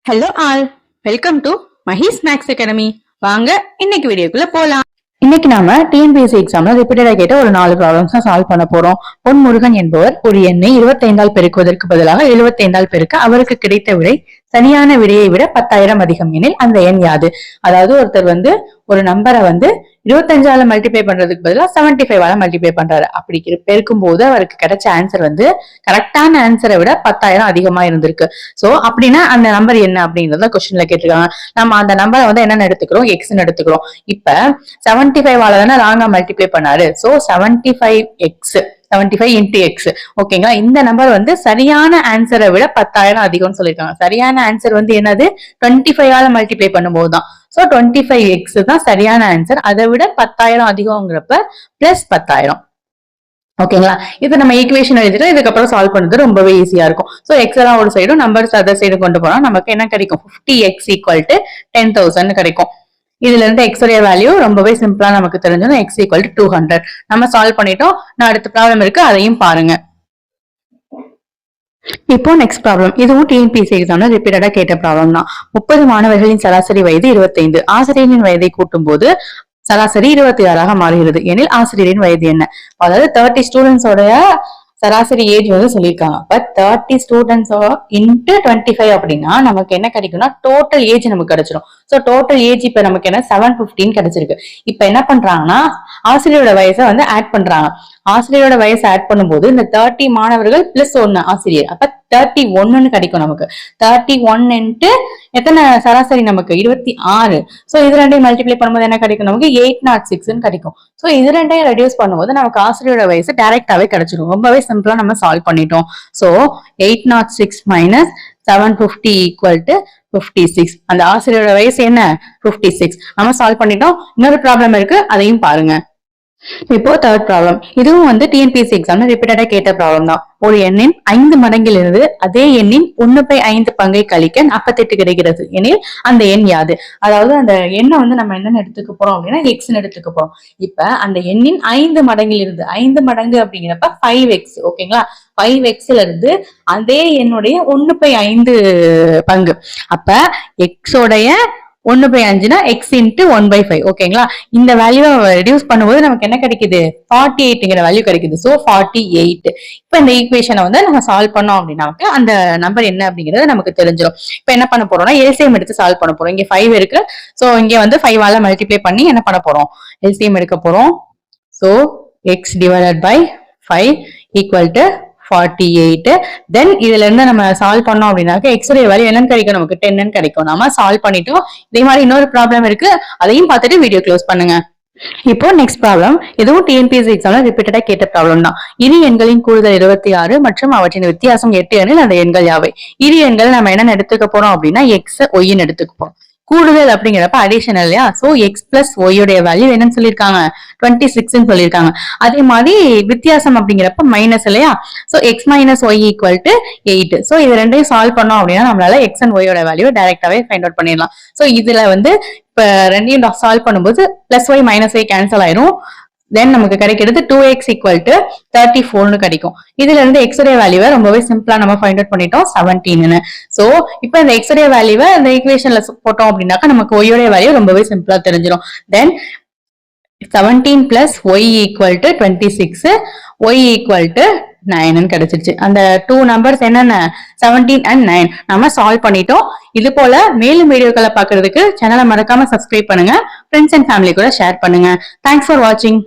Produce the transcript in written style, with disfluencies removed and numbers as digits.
Hello all, welcome to Mahees Max academy. வாங்க இன்னைக்கு வீடியோக்குள்ள போலாம். இன்னைக்கு நாம டிஎன்பிஎஸ்சி எக்ஸாம்ல ரிப்பீட்டடா கேட்ட ஒரு 4 ப்ராப்ளம்ஸ் சால்வ் பண்ண போறோம். பொன் முருகன் என்பவர் ஒரு எண்ணை 25ஆல் பெருக்குவதற்கு பதிலாக 75ஆல் பெருக்க அவருக்கு கிடைத்த விடை சரியான விடையை விட 10,000 அதிகம் எனில் அந்த எண் யாது? அதாவது ஒருத்தர் ஒரு நம்பரை 25ஆல மல்டிப்ளை பண்றதுக்கு பதிலாக 75ஆல மல்டிப்ளை பண்றாரு. அப்படி பெருக்கும் போது அவருக்கு கிடைச்ச ஆன்சர் கரெக்டான ஆன்சரை விட 10,000 அதிகமா இருந்திருக்கு. சோ அப்படின்னா அந்த நம்பர் என்ன அப்படின்றத கொஸ்டின்ல கேட்டிருக்காங்க. நம்ம அந்த நம்பரை என்னன்னு எடுத்துக்கிறோம், எக்ஸ்ன்னு எடுத்துக்கிறோம். இப்ப 75ஆல தானே ராங்கா மல்டிப்ளை பண்ணாரு. So 75 into X. ஓகேங்களா? இந்த நம்பர் சரியான ஆன்சரை விட 10,000 அதிகம்னு சொல்லியிருக்காங்க. சரியான ஆன்சர் என்னது? 25ஆல மல்டிப்ளை பண்ணும்போது தான். சோ 25x தான் சரியான ஆன்சர். அதை விட 10,000 அதிகம்ங்கிறப்ப பிளஸ் 10,000. ஓகேங்களா? இது நம்ம ஈக்குவேஷன் எழுதிட்டு இதுக்கப்புறம் சால்வ் பண்றது ரொம்பவே ஈஸியா இருக்கும். சோ எக்ஸ் எல்லாம் ஒரு சைடும் நம்பர்ஸ் அதர் சைடு கொண்டு போனா நமக்கு என்ன கிடைக்கும்? 50x = 10,000 கிடைக்கும். இதுல இருந்து எக்ஸ் உடைய வேல்யூ ரொம்பவே சிம்பிளா நமக்கு தெரிஞ்சிடும். x = 200. நம்ம சால்வ் பண்ணிட்டோம். நான் அடுத்த ப்ராப்ளம் இருக்கு, அதையும் பாருங்க. இப்போ நெக்ஸ்ட் ப்ராப்ளம். இதுவும் டிஎன்பிஎஸ்சி எக்ஸாம்ல ரிப்பீட்டடா கேட்ட ப்ராப்ளம் தான். 30 மாணவர்களின் சராசரி வயது 25. ஆசிரியரின் வயதை கூட்டும் போது சராசரி 26ஆக மாறுகிறது எனில் ஆசிரியரின் வயது என்ன? அதாவது 30 ஸ்டூடெண்ட்ஸோட சராசரி ஏஜ் சொல்லியிருக்காங்க. அப்ப 30 ஸ்டூடெண்ட்ஸ் இன்டு 25 அப்படின்னா நமக்கு என்ன கிடைக்கும்னா டோட்டல் ஏஜ் நமக்கு கிடைச்சிடும். சோ டோட்டல் ஏஜ் இப்ப நமக்கு என்ன 715 கிடைச்சிருக்கு. இப்ப என்ன பண்றாங்கன்னா ஆசிரியரோட வயசை ஆட் பண்றாங்க. ஆசிரியரோட வயசு ஆட் பண்ணும்போது இந்த 30 மாணவர்கள் பிளஸ் 1 ஆசிரியர், அப்ப 31 கிடைக்கும் நமக்கு. 31 இன்ட்டு எத்தனை சராசரி நமக்கு 26. சோ இது ரெண்டையும் மல்டிப்ளை பண்ணும்போது என்ன கிடைக்கும்? நமக்கு 806 கிடைக்கும். சோ இது ரெண்டையும் ரெடியூஸ் பண்ணும்போது நமக்கு ஆசிரியரோட வயசு டைரக்டாவே கிடைச்சிடும். ரொம்பவே சிம்பிளா நம்ம சால்வ் பண்ணிட்டோம். So 806 minus 750 = 56. அந்த ஆசிரியரோட வயசு என்ன? 56. நம்ம சால்வ் பண்ணிட்டோம். இன்னொரு ப்ராப்ளம் இருக்கு, அதையும் பாருங்க. இப்போ தேர்ட் ப்ராப்ளம். இதுவும் டிஎன்பிஎஸ்சி எக்ஸாம்ல ரிப்பீட்டடா கேட்ட ப்ராப்ளம் தான். ஒரு எண்ணின் 5 மடங்கில் இருந்து அதே எண்ணின் 1/5 பங்கை கழிக்க 48 கிடைக்கிறது எனில் அந்த எண் யாது? அதாவது அந்த எண்ணை நம்ம என்னன்னு எடுத்துக்க போறோம் அப்படின்னா எக்ஸ்ன்னு எடுத்துக்க போறோம். இப்ப அந்த எண்ணின் 5 மடங்கில் இருந்து 5 மடங்கு அப்படிங்கிறப்ப 5x. ஓகேங்களா? 5xல இருந்து அதே எண்ணுடைய 1/5 பங்கு. அப்ப எக்ஸோடைய 1/5னா x இன்ட்டு 1/5. ஓகேங்களா? இந்த வேல்யூ ரெடியூஸ் பண்ணும்போது நமக்கு என்ன கிடைக்குது? 48ங்கிற வேல்யூ கிடைக்குது. சோ 48. இப்ப இந்த ஈக்குவேஷனை நம்ம சால்வ் பண்ணோம் அப்படின்னா அந்த நம்பர் என்ன அப்படிங்கிறது நமக்கு தெரிஞ்சிடும். இப்ப என்ன பண்ண போறோம்னா எல்சிஎம் எடுத்து சால்வ் பண்ண போறோம். இங்க 5 இருக்கு. சோ இங்க 5ஆல மல்டிப்ளை பண்ணி என்ன பண்ண போறோம்? எல்சிஎம் எடுக்க போறோம். So x divided by 5 = 48. தென் இதுல இருந்து நம்ம சால்வ் பண்ணோம் அப்படின்னாக்க x உடைய வேல்யூ என்னன்னு கிடைக்கும்? நமக்கு 10 கிடைக்கும். நாம சால்வ் பண்ணிட்டோம். இதே மாதிரி இன்னொரு ப்ராப்ளம் இருக்கு, அதையும் பார்த்துட்டு வீடியோ க்ளோஸ் பண்ணுங்க. இப்போ நெக்ஸ்ட் ப்ராப்ளம். இதுவும் டிஎன்பிஎஸ்சி எக்ஸாம்ல ரிப்பீட்டடா கேட்ட ப்ராப்ளம் தான். இரு எண்களின் கூடுதல் 26 மற்றும் அவற்றின் வித்தியாசம் 8 எனில் அந்த எண்கள் யாவை? இரு எண்கள் நம்ம என்னன்னு எடுத்துக்க போறோம் அப்படின்னா x, y எடுத்துக்க போறோம். கூடுதல் அப்படிங்கிறப்ப அடிஷன் இல்லையா? சோ எக்ஸ் பிளஸ் ஒய்யோடைய வேல்யூ என்னன்னு சொல்லியிருக்காங்க? 26 சொல்லியிருக்காங்க. அதே மாதிரி வித்தியாசம் அப்படிங்கிறப்ப மைனஸ் இல்லையா? So x minus y = 8. So இது ரெண்டையும் சால்வ் பண்ணோம் அப்படின்னா நம்மளால எக்ஸ் அண்ட் ஒய்யோட வேல்யூ டைரக்டாவே ஃபைண்ட் அவுட் பண்ணிடலாம். சோ இதுல இப்ப ரெண்டையும் சால்வ் பண்ணும்போது plus y minus y cancel ஆயிரும். தென் நமக்கு கிடைக்கிறது 2x = 34 கிடைக்கும். இதுல இருந்து x உடைய வேல்யூவை ரொம்பவே சிம்பிளா நம்ம ஃபைண்ட் அவுட் பண்ணிட்டோம், 17. சோ இப்போ இந்த x உடைய வேல்யூவை இந்த ஈக்குவேஷன்ல போட்டோம் அப்படின்னாக்கா நமக்கு y உடைய வேல்யூ ரொம்பவே சிம்பிளா தெரிஞ்சிடும். தென் 17 + y = 26, y = 9 கிடைச்சிருச்சு. அந்த 2 நம்பர்ஸ் என்னென்ன? 17 and 9 நம்ம சால்வ் பண்ணிட்டோம். இது போல மேலும் வீடியோக்களை பாக்குறதுக்கு சேனலை மறக்காம சப்ஸ்கிரைப் பண்ணுங்க. ஃப்ரெண்ட்ஸ் அண்ட் ஃபேமிலி கூட ஷேர் பண்ணுங்க. தேங்க்ஸ் ஃபார் வாட்சிங்.